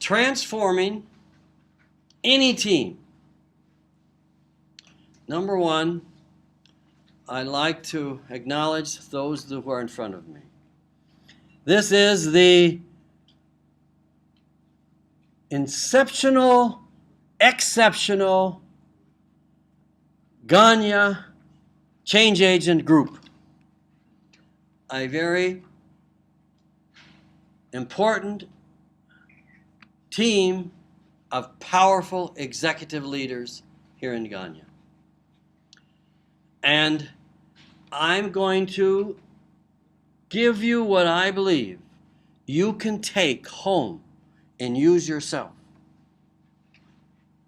transforming any team. Number one, I'd like to acknowledge those who are in front of me. This is the exceptional Ganya Change Agent Group. A very important team of powerful executive leaders here in Ganya. And I'm going to give you what I believe you can take home and use yourself.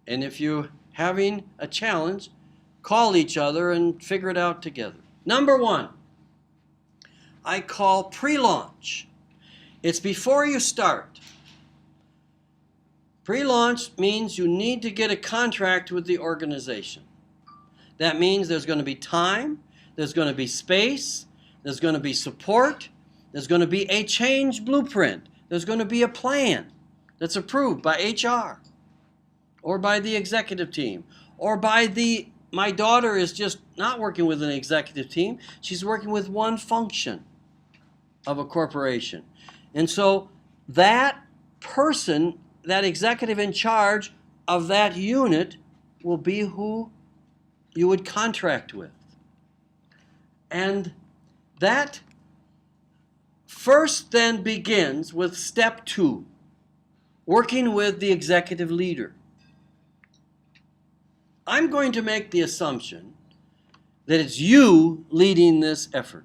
And if you're having a challenge, call each other and figure it out together. Number one, I call pre-launch. It's before you start. Pre-launch means you need to get a contract with the organization. That means there's going to be time, there's going to be space, there's going to be support, there's going to be a change blueprint, there's going to be a plan that's approved by HR or by the executive team or by my daughter is just not working with an executive team, she's working with one function of a corporation. And so that person, that executive in charge of that unit will be who you would contract with. And that first then begins with step 2, working with the executive leader. I'm going to make the assumption that it's you leading this effort.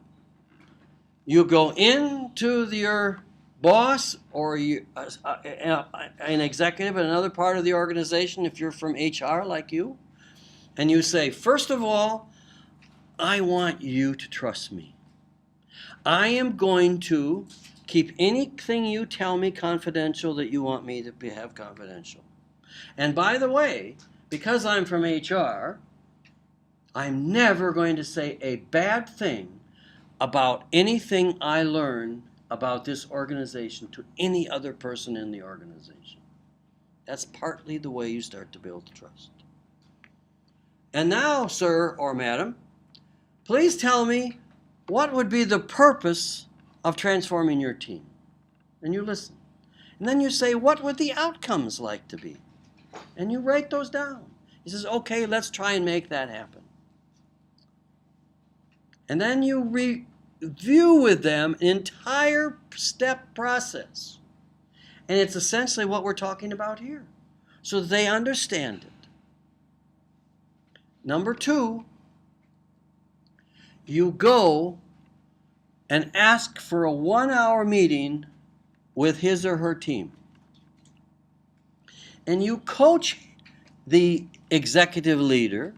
You go into your boss or an executive in another part of the organization, if you're from HR like you, and you say, first of all, I want you to trust me. I am going to keep anything you tell me confidential that you want me to have confidential. And by the way, because I'm from HR, I'm never going to say a bad thing about anything I learn about this organization to any other person in the organization. That's partly the way you start to build trust. And now, sir or madam, please tell me what would be the purpose of transforming your team? And you listen. And then you say, what would the outcomes like to be? And you write those down. He says, okay, let's try and make that happen. And then you review with them an entire step process. And it's essentially what we're talking about here, so that they understand it. Number 2, you go and ask for a 1-hour meeting with his or her team. And you coach the executive leader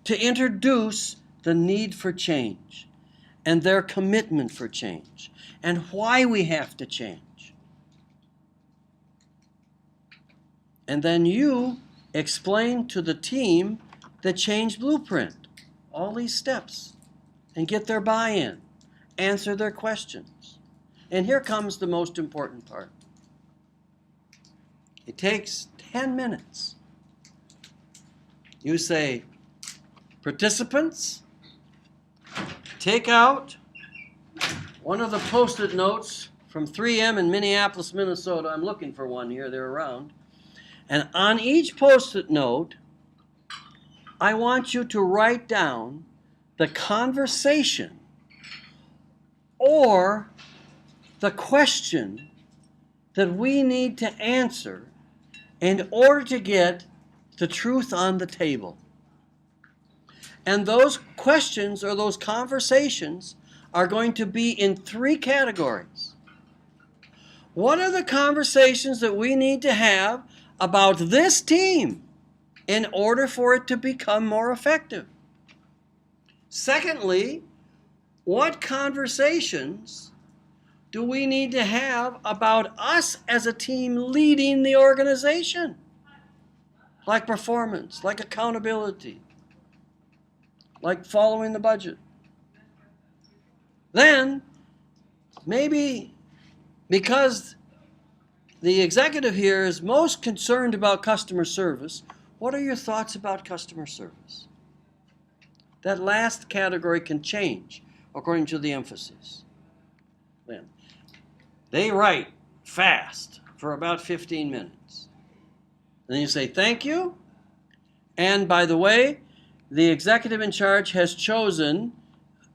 to introduce the need for change and their commitment for change and why we have to change. And then you explain to the team the change blueprint, all these steps, and get their buy-in, answer their questions. And here comes the most important part. It takes 10 minutes. You say, participants, take out one of the Post-it notes from 3M in Minneapolis, Minnesota. I'm looking for one here, they're around. And on each Post-it note, I want you to write down the conversation or the question that we need to answer in order to get the truth on the table. And those questions or those conversations are going to be in 3 categories. What are the conversations that we need to have about this team in order for it to become more effective? Secondly, what conversations do we need to have about us as a team leading the organization? Like performance, like accountability, like following the budget. Then, maybe because the executive here is most concerned about customer service. What are your thoughts about customer service? That last category can change according to the emphasis. Then they write fast for about 15 minutes. Then you say, thank you. And by the way, the executive in charge has chosen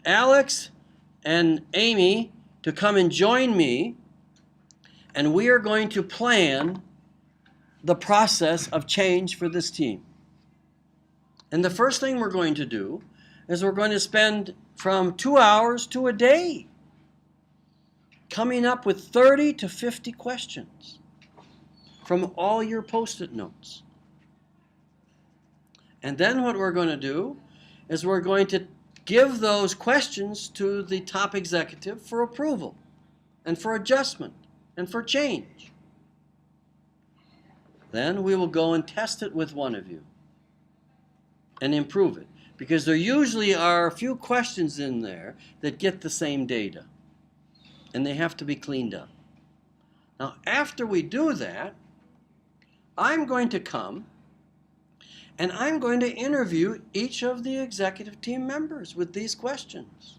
Alex and Amy to come and join me, and we are going to plan the process of change for this team. And the first thing we're going to do is we're going to spend from 2 hours to a day coming up with 30 to 50 questions from all your Post-it notes. And then what we're going to do is we're going to give those questions to the top executive for approval and for adjustment and for change. Then we will go and test it with one of you and improve it, because there usually are a few questions in there that get the same data, and they have to be cleaned up. Now, after we do that, I'm going to come and I'm going to interview each of the executive team members with these questions.